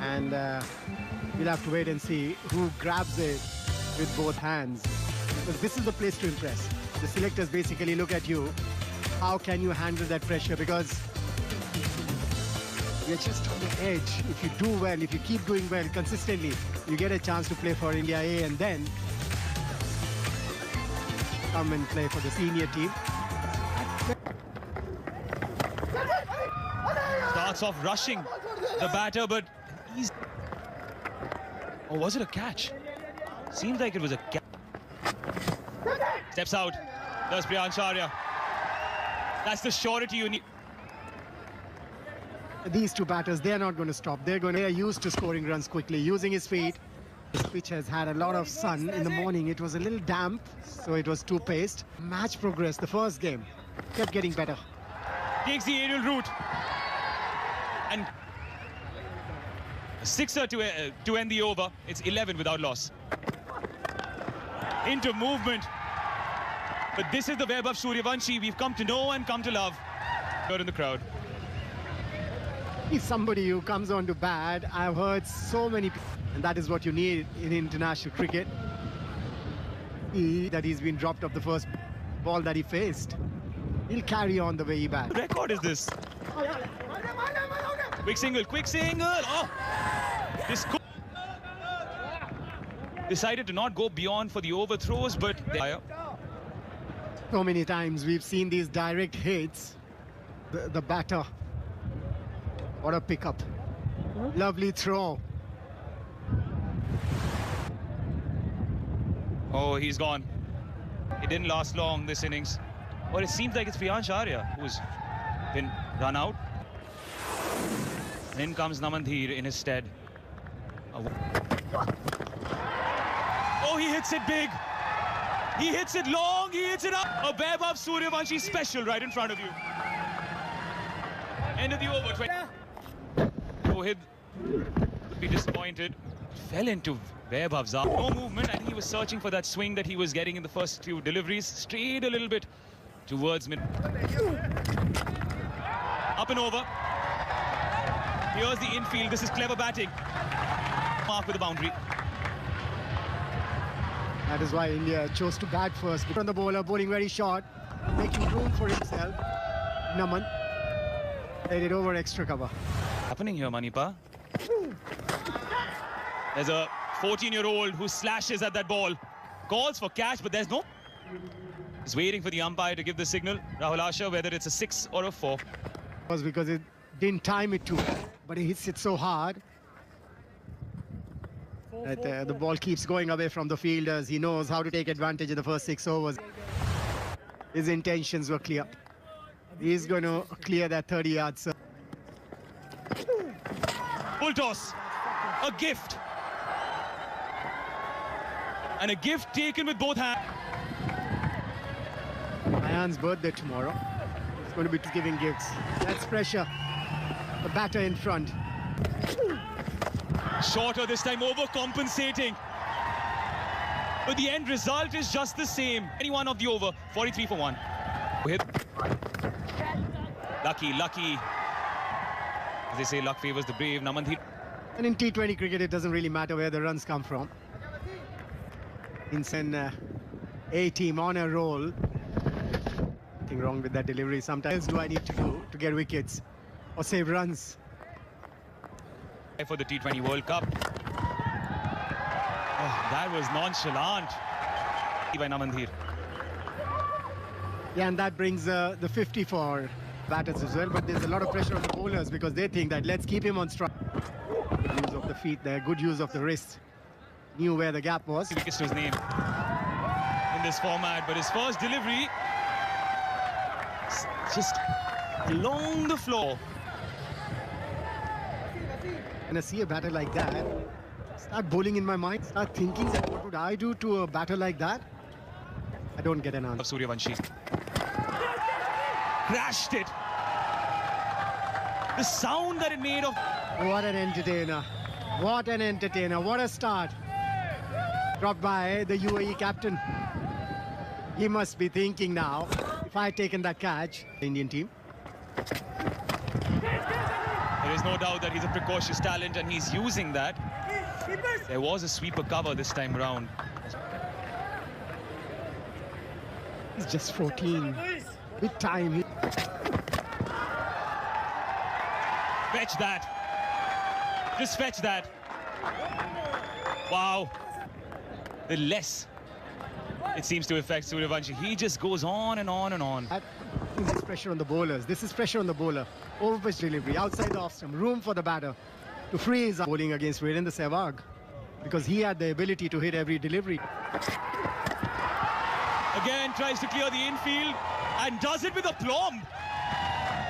And we'll have to wait and see who grabs it with both hands. Because this is the place to impress. The selectors basically look at you. How can you handle that pressure? Because you're just on the edge. If you do well, if you keep doing well consistently, you get a chance to play for India A and then come and play for the senior team. Starts off rushing the batter, but he's... Oh, was it a catch? Seems like it was a catch. Steps out. There's 𝐕𝐚𝐢𝐛𝐡𝐚𝐯. That's the surety you need. These two batters, they're not going to stop. They are used to scoring runs quickly, using his feet. This pitch has had a lot of sun in the morning. It was a little damp, so it was too paced. Match progress, the first game, kept getting better. Takes the aerial route. And a sixer to end the over. It's 11 without loss. Into movement. But this is the web of 𝐒𝐮𝐲𝐚𝐯 we've come to know and come to love. Here in the crowd. He's somebody who comes on to bat. I've heard so many people, and that is what you need in international cricket. That he's been dropped off the first ball that he faced. He'll carry on the way he bats. What record is this? Quick single, quick single! Oh! This decided to not go beyond for the overthrows, but so many times we've seen these direct hits. The batter. What a pickup. Lovely throw. Oh, he's gone. It didn't last long, this innings. Well, it seems like it's 𝐕𝐚𝐢𝐛𝐡𝐚𝐯 who's been run out. And in comes 𝐁𝐚𝐯 in his stead. Oh, he hits it big. He hits it long, he hits it up. A web of 𝐒𝐮𝐲𝐚𝐯 special right in front of you. End of the over. Rohit would be disappointed. Fell into web of 𝐒𝐮. No movement. I think he was searching for that swing that he was getting in the first few deliveries. Strayed a little bit towards mid. Up and over. Here's the infield. This is clever batting. Mark with the boundary. That is why India chose to bat first. On the bowler, bowling very short, making room for himself. Naman laid it over extra cover. Happening here, Manipa. There's a 14-year-old who slashes at that ball. Calls for catch, but there's no... He's waiting for the umpire to give the signal. Rahul Asher, whether it's a 6 or a 4. It was because it didn't time it too well, but he hits it so hard that the ball keeps going away from the fielders. He knows how to take advantage of the first 6 overs. His intentions were clear. He's going to clear that 30 yards. Full toss. A gift. And a gift taken with both hands. Ayan's birthday tomorrow. He's going to be giving gifts. That's pressure. The batter in front. Shorter this time, overcompensating. But the end result is just the same. 21 of the over, 43 for 1. Lucky. As they say, luck favors the brave. 𝐁𝐚𝐯. And in T20 cricket, it doesn't really matter where the runs come from. It's an A team on a roll. Nothing wrong with that delivery. Sometimes do I need to do to get wickets or save runs? For the T20 World Cup. Oh, that was nonchalant by 𝐁𝐚𝐯. Yeah, and that brings the 50 for batters as well. But there's a lot of pressure on the bowlers because they think that let's keep him on strike. Good use of the feet there, good use of the wrist. Knew where the gap was. Wickets to his name in this format, but his first delivery just along the floor. When I see a batter like that, start bowling in my mind, start thinking that what would I do to a batter like that? I don't get an answer. Of 𝐒𝐿𝐴𝐛𝐡𝐚𝐯. Crashed it. The sound that it made of... What an entertainer. What an entertainer. What a start. Dropped by the UAE captain. He must be thinking now, if I had taken that catch, the Indian team. It There is no doubt that he's a precocious talent and he's using that. There was a sweeper cover this time around. He's just 14. With time. Fetch that. Just fetch that. Wow. The less it seems to affect 𝐒𝐮𝐲𝐚𝐯. He just goes on and on and on. This is pressure on the bowlers. This is pressure on the bowler. Over-pitch delivery, outside the off-stump, room for the batter to free his bowling against 𝐕𝐚𝐢n𝐻𝐻 Sehwag, because he had the ability to hit every delivery. Again, tries to clear the infield and does it with aplomb.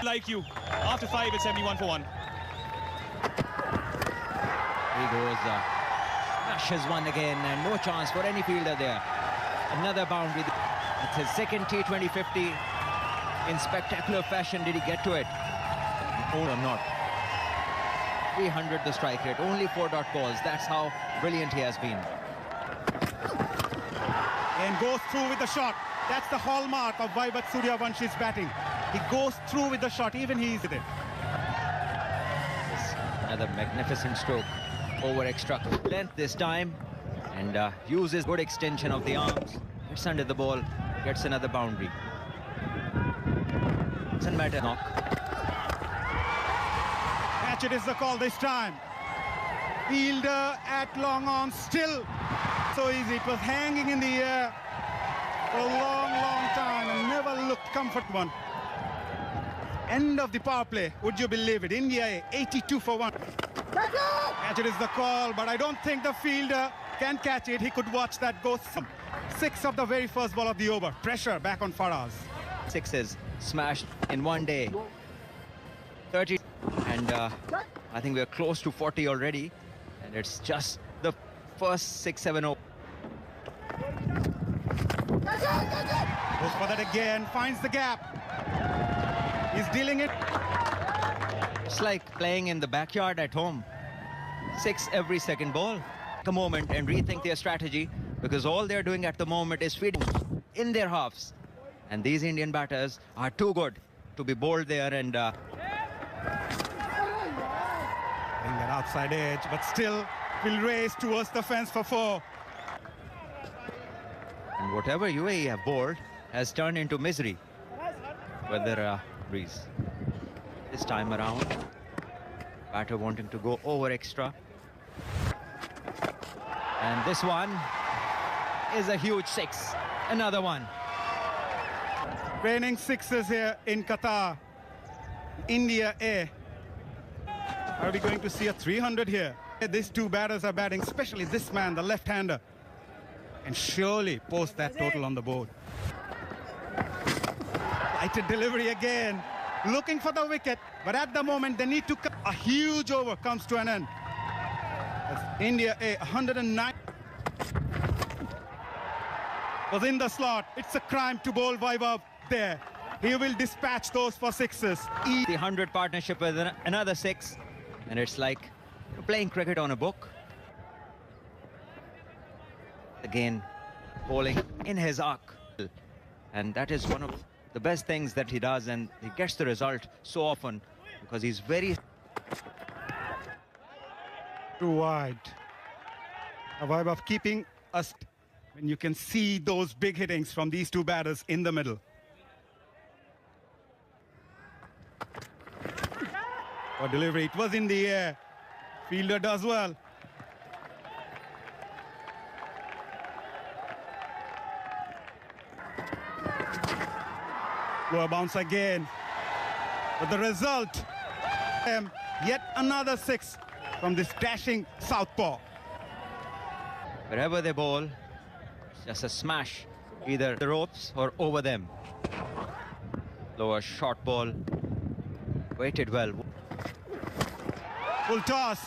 Like you. After 5, it's 71 for 1. He goes, smashes one again, and no chance for any fielder there. Another boundary. It's his second T20 50 in spectacular fashion. Did he get to it? Or not? 300 the strike rate, only 4 dot balls. That's how brilliant he has been. And goes through with the shot. That's the hallmark of Vaibhav Suryavansh's batting. He goes through with the shot, even he is it. Another magnificent stroke over extra length this time, and uses good extension of the arms. Gets under the ball, gets another boundary. Doesn't matter. Knock. Catch it is the call this time. Fielder at long on, still so easy. It was hanging in the air for a long, long time and never looked comfortable. End of the power play. Would you believe it? India 82 for 1. Catch it is the call, but I don't think the fielder can catch it. He could watch that go. 6 of the very first ball of the over. Pressure back on Faraz. 6s smashed in one day. 30, and I think we're close to 40 already, and it's just the first 6-7-0. Goes for that again, finds the gap. He's dealing it. It's like playing in the backyard at home. 6 every second ball. Take a moment and rethink their strategy, because all they're doing at the moment is feeding in their halves. And these Indian batters are too good to be bowled there, and Hitting that outside edge, but still will race towards the fence for 4. and whatever UAE have bowled has turned into misery with their breeze. This time around, batter wanting to go over extra. And this one is a huge 6. Another one. Raining 6s here in Qatar. India A. Are we going to see a 300 here? These 2 batters are batting, especially this man, the left-hander, and surely post that total on the board. Lighted delivery again, looking for the wicket, but at the moment they need to. A huge over comes to an end. As India A 109 was in the slot. It's a crime to bowl Vaibhav there. He will dispatch those for 6s. The 100 partnership with another 6, and it's like playing cricket on a book. Again, bowling in his arc, and that is one of the best things that he does, and he gets the result so often because he's very too wide. Vaibhav keeping us, and you can see those big hittings from these 2 batters in the middle. For delivery, it was in the air. Fielder does well. Lower bounce again. But the result, yet another 6 from this dashing southpaw. wherever they bowl, it's just a smash, either the ropes or over them. Lower short ball, weighted well. Full toss.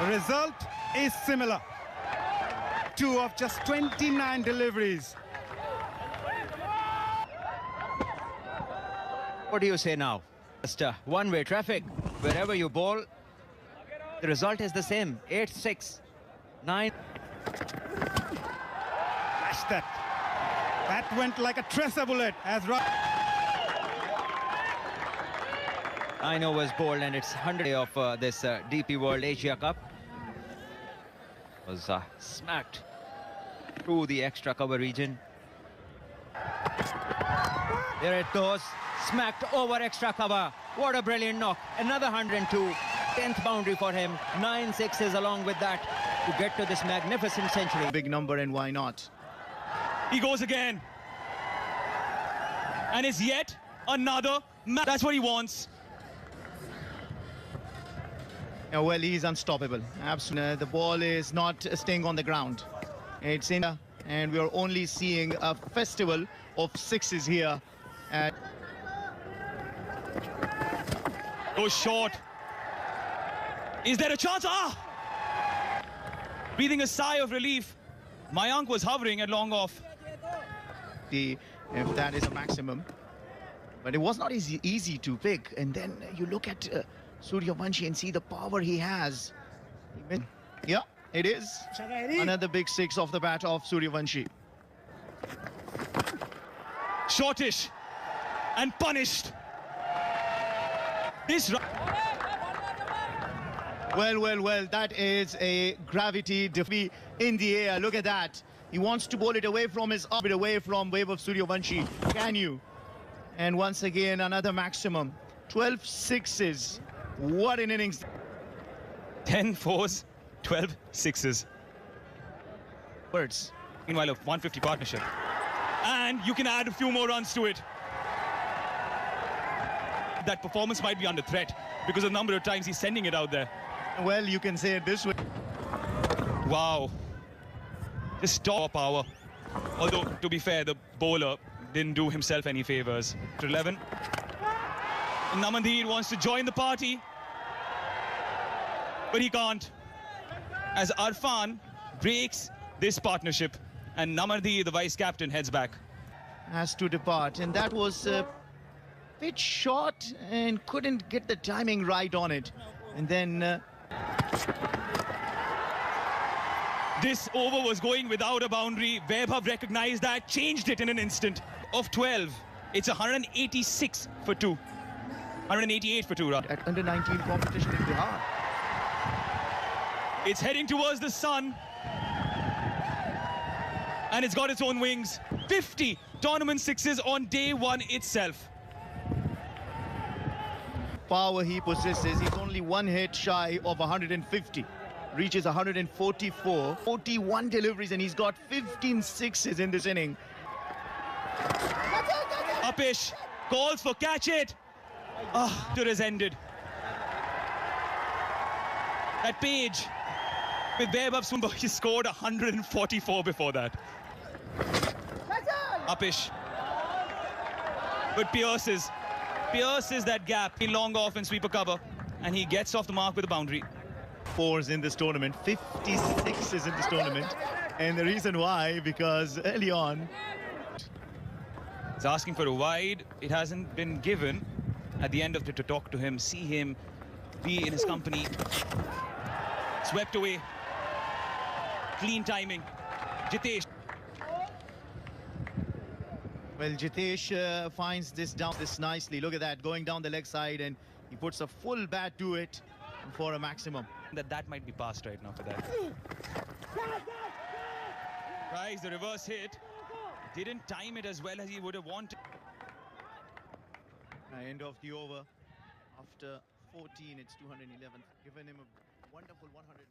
The result is similar. 2 of just 29 deliveries. What do you say now? Just one-way traffic. Wherever you bowl, the result is the same. 8-6, 9. Flash that. That went like a tracer bullet as 9 overs bowled, and it's 100 of this DP World Asia Cup. Was smacked through the extra cover region. There it goes, smacked over extra cover. What a brilliant knock. Another 102, 10th boundary for him. 9 sixes along with that to get to this magnificent century. Big number, and why not? He goes again. And it's yet another match. That's what he wants. Yeah, well, he's unstoppable. Absolutely. The ball is not staying on the ground. It's in, and we are only seeing a festival of sixes here. Goes short. Is there a chance? Ah! Breathing a sigh of relief. Mayank was hovering at long off. If that is a maximum. But it was not easy to pick. And then you look at 𝐒𝐮𝐲𝐭 and see the power he has. Yeah, it is. Another big six off the bat of 𝐒𝐮𝐲𝐭. Shortish and punished. This Well, that is a gravity defeat in the air. Look at that. He wants to bowl it away from his arm, away from wave of 𝐒𝐮𝐽𝐭. Can you? And once again, another maximum. 12 sixes. What an innings. 10 fours, 12 sixes. Words. Meanwhile, a 150 partnership. And you can add a few more runs to it. That performance might be under threat because of the number of times he's sending it out there. Well, you can say it this way. Wow. Just top power. Although, to be fair, the bowler didn't do himself any favors. To 11. 𝐷𝐻𝐻 wants to join the party, but he can't. As Irfan breaks this partnership, and 𝐷𝐻𝐻, the vice captain, heads back. Has to depart, and that was a bit short and couldn't get the timing right on it. And then this over was going without a boundary. 𝐕𝐚𝐢 recognized that, changed it in an instant. Of 12, it's 186 for 2. 188 for 2. at under 19 competition in Bihar. It's heading towards the sun. And it's got its own wings. 50 tournament sixes on day one itself. Power he possesses. He's only one hit shy of 150. Reaches 144. 41 deliveries, and he's got 15 sixes in this inning. Upish calls for catch it. It has ended. That page with 𝐕𝐚𝐢, he scored 144 before that. Upish. But pierces that gap. He long off and sweeper cover, and he gets off the mark with a boundary. Fours in this tournament, 56s in this tournament. And the reason why, because early on, he's asking for a wide. It hasn't been given. At the end of it, to talk to him, see him, be in his company. Swept away. Clean timing. Jitesh. well, Jitesh finds this down this nicely. Look at that, going down the leg side, and he puts a full bat to it for a maximum. That might be past right now for that. Tries the reverse hit. Didn't time it as well as he would have wanted. End of the over. After 14, it's 211. Given him a wonderful 100.